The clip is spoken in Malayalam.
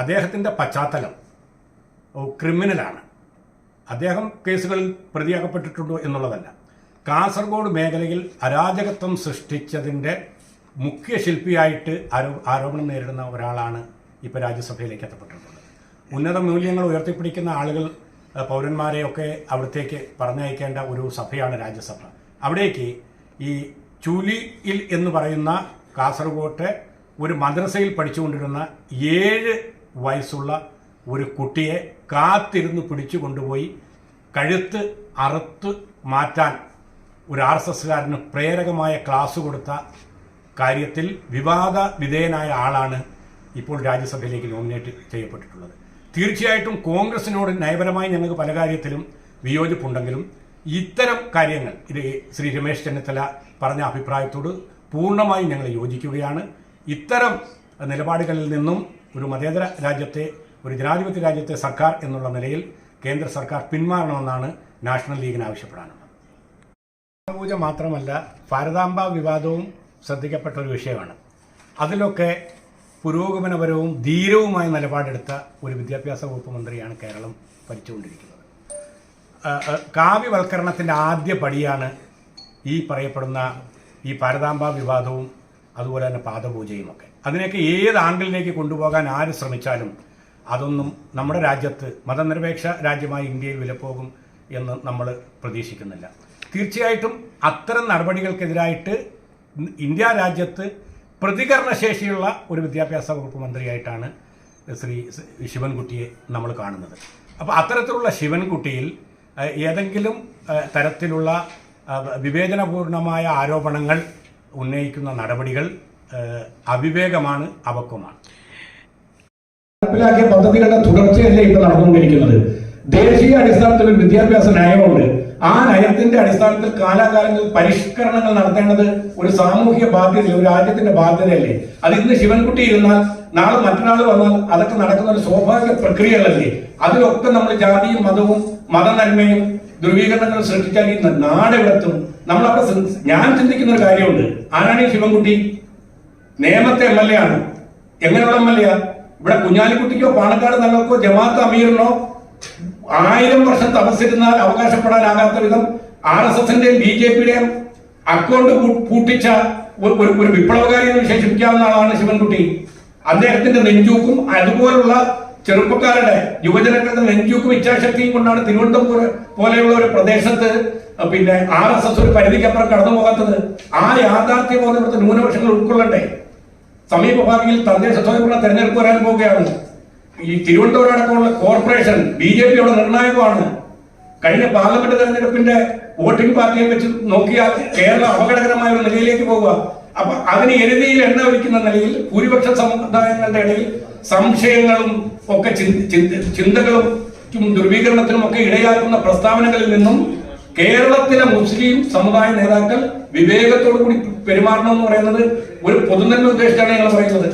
അദ്ദേഹത്തിൻ്റെ പശ്ചാത്തലം ക്രിമിനലാണ്. അദ്ദേഹം കേസുകളിൽ പ്രതിയാക്കപ്പെട്ടിട്ടുണ്ടോ എന്നുള്ളതല്ല. കാസർഗോഡ് മേഖലയിൽ അരാജകത്വം സൃഷ്ടിച്ചതിൻ്റെ മുഖ്യ ശില്പിയായിട്ട് ആരോപണം നേരിടുന്ന ഒരാളാണ് ഇപ്പോൾ രാജ്യസഭയിലേക്ക് എത്തപ്പെട്ടിട്ടുള്ളത്. ഉന്നത മൂല്യങ്ങൾ ഉയർത്തിപ്പിടിക്കുന്ന ആളുകൾ പൗരന്മാരെയൊക്കെ അവിടത്തേക്ക് പറഞ്ഞയക്കേണ്ട ഒരു സഭയാണ് രാജ്യസഭ. അവിടേക്ക് ഈ ചൂലിയിൽ എന്ന് പറയുന്ന കാസർഗോട്ടെ ഒരു മദ്രസയിൽ പഠിച്ചുകൊണ്ടിരുന്ന 7 വയസ്സുള്ള ഒരു കുട്ടിയെ കാത്തിരുന്ന് പിടിച്ചു കൊണ്ടുപോയി കഴുത്ത് അറുത്ത് മാറ്റാൻ ഒരു RSSകാരന് പ്രേരകമായ ക്ലാസ് കൊടുത്ത കാര്യത്തിൽ വിവാദ വിധേയനായ ആളാണ് ഇപ്പോൾ രാജ്യസഭയിലേക്ക് നോമിനേറ്റ് ചെയ്യപ്പെട്ടിട്ടുള്ളത്. തീർച്ചയായിട്ടും കോൺഗ്രസിനോട് നയപരമായി ഞങ്ങൾക്ക് പല കാര്യത്തിലും വിയോജിപ്പുണ്ടെങ്കിലും ഇത്തരം കാര്യങ്ങൾ ഇത് ശ്രീ രമേശ് ചെന്നിത്തല പറഞ്ഞ അഭിപ്രായത്തോട് പൂർണ്ണമായും ഞങ്ങൾ യോജിക്കുകയാണ്. ഇത്തരം നിലപാടുകളിൽ നിന്നും ഒരു മതേതര രാജ്യത്തെ, ഒരു ജനാധിപത്യ രാജ്യത്തെ സർക്കാർ എന്നുള്ള നിലയിൽ കേന്ദ്ര സർക്കാർ പിന്മാറണമെന്നാണ് നാഷണൽ ലീഗിന് ആവശ്യപ്പെടാനുള്ളത്. പൂജ മാത്രമല്ല, ഭാരതാംബ വിവാദവും ശ്രദ്ധിക്കപ്പെട്ട ഒരു വിഷയമാണ്. അതിലൊക്കെ പുരോഗമനപരവും ധീരവുമായ നിലപാടെടുത്ത ഒരു വിദ്യാഭ്യാസ വകുപ്പ് മന്ത്രിയാണ് കേരളം ഭരിച്ചുകൊണ്ടിരിക്കുന്നത്. കാവ്യവൽക്കരണത്തിൻ്റെ ആദ്യ പടിയാണ് ഈ പറയപ്പെടുന്ന ഈ ഭാരതാംബ വിവാദവും അതുപോലെ തന്നെ പാദപൂജയുമൊക്കെ. അതിനെയൊക്കെ ഏത് ആംഗിളിലേക്ക് കൊണ്ടുപോകാൻ ആര് ശ്രമിച്ചാലും അതൊന്നും നമ്മുടെ രാജ്യത്ത്, മതനിരപേക്ഷ രാജ്യമായി ഇന്ത്യയിൽ വിലപ്പോകും എന്ന് നമ്മൾ പ്രതീക്ഷിക്കുന്നില്ല. തീർച്ചയായിട്ടും അത്തരം നടപടികൾക്കെതിരായിട്ട് ഇന്ത്യ രാജ്യത്ത് പ്രതികരണശേഷിയുള്ള ഒരു വിദ്യാഭ്യാസ വകുപ്പ് മന്ത്രിയായിട്ടാണ് ശ്രീ ശിവൻകുട്ടിയെ നമ്മൾ കാണുന്നത്. അപ്പോൾ അത്തരത്തിലുള്ള ശിവൻകുട്ടിയിൽ ഏതെങ്കിലും തരത്തിലുള്ള വിവേചനപൂർണമായ ആരോപണങ്ങൾ ഉന്നയിക്കുന്ന നടപടികൾ അവിവേകമാണ്, അപക്വമാണ്. നടപ്പിലാക്കിയ പദ്ധതികളുടെ തുടർച്ചയല്ലേ ഇപ്പോൾ നടന്നുകൊണ്ടിരിക്കുന്നത്. ദേശീയ അടിസ്ഥാനത്തിൽ ഒരു വിദ്യാഭ്യാസ നയമുണ്ട്. ആ നയത്തിന്റെ അടിസ്ഥാനത്തിൽ കാലാകാലങ്ങളിൽ പരിഷ്കരണങ്ങൾ നടത്തേണ്ടത് ഒരു സാമൂഹിക ബാധ്യത, ഒരു രാജ്യത്തിന്റെ ബാധ്യതയല്ലേ. അത് ഇന്ന് ശിവൻകുട്ടി ഇരുന്നാൽ നാളെ മറ്റൊരാൾ വന്നാൽ അതൊക്കെ നടക്കുന്ന ഒരു സ്വാഭാവിക പ്രക്രിയകളല്ലേ. അതിലൊക്കെ നമ്മൾ ജാതിയും മതവും മതനന്മയും ധ്രുവീകരണങ്ങൾ സൃഷ്ടിച്ചാൽ ഈ നാടെവിടെത്തും. നമ്മളവിടെ ഞാൻ ചിന്തിക്കുന്ന ഒരു കാര്യമുണ്ട്. ആരാണ് ഈ ശിവൻകുട്ടി? നേമത്തെ MLA ആണ്. എങ്ങനെയുള്ള MLA? ഇവിടെ കുഞ്ഞാലിക്കുട്ടിക്കോ പാണക്കാട് നല്ലവർക്കോ ജമാഅത്ത് അമീറിനോ 1000 വർഷം തപസ്സിരുന്നാൽ അവകാശപ്പെടാനാകാത്ത വിധം RSSന്റെയും BJPയുടെയും അക്കൗണ്ട് പൂട്ടിച്ച ഒരു വിപ്ലവകാരി എന്ന് വിശേഷിപ്പിക്കാവുന്ന ആളാണ് ശിവൻകുട്ടി. അദ്ദേഹത്തിന്റെ നെഞ്ചൂക്കും അതുപോലുള്ള ചെറുപ്പക്കാരുടെ യുവജനങ്ങളുടെ നെഞ്ചൂക്കും ഇച്ഛാശക്തിയും കൊണ്ടാണ് തിരുവനന്തപുരം പോലെയുള്ള ഒരു പ്രദേശത്ത് RSS ഒരു പരിധിക്കപ്പുറം കടന്നു പോകാത്തത്. ആ യാഥാർത്ഥ്യം പോലെ ഇവിടുത്തെ ന്യൂനപക്ഷങ്ങൾ ഉൾക്കൊള്ളണ്ടേ. സമീപഭാവിയിൽ തദ്ദേശ സ്വയംഭരണ തെരഞ്ഞെടുപ്പ് വരാൻ പോവുകയാണ്. ഈ തിരുവനന്തപുരം അടക്കമുള്ള കോർപ്പറേഷൻ BJPയുടെ നിർണായകമാണ്. കഴിഞ്ഞ പാർലമെന്റ് തെരഞ്ഞെടുപ്പിന്റെ വോട്ടിംഗ് പാർട്ടിയെ വെച്ച് നോക്കിയാൽ കേരളം അപകടകരമായ ഒരു നിലയിലേക്ക് പോവുക. അപ്പൊ അതിന് എരുതിയിൽ എണ്ണ ഒഴിക്കുന്ന നിലയിൽ ഭൂരിപക്ഷ സമുദായങ്ങളുടെ ഇടയിൽ സംശയങ്ങളും ഒക്കെ ചിന്തകളും ധ്രുവീകരണത്തിനും ഒക്കെ ഇടയാക്കുന്ന പ്രസ്താവനകളിൽ നിന്നും കേരളത്തിലെ മുസ്ലിം സമുദായ നേതാക്കൾ വിവേകത്തോടു കൂടി പെരുമാറണം എന്ന് പറയുന്നത് ഒരു പൊതുനന്മ ഉദ്ദേശിച്ചാണ് ഞങ്ങൾ പറയുന്നത്.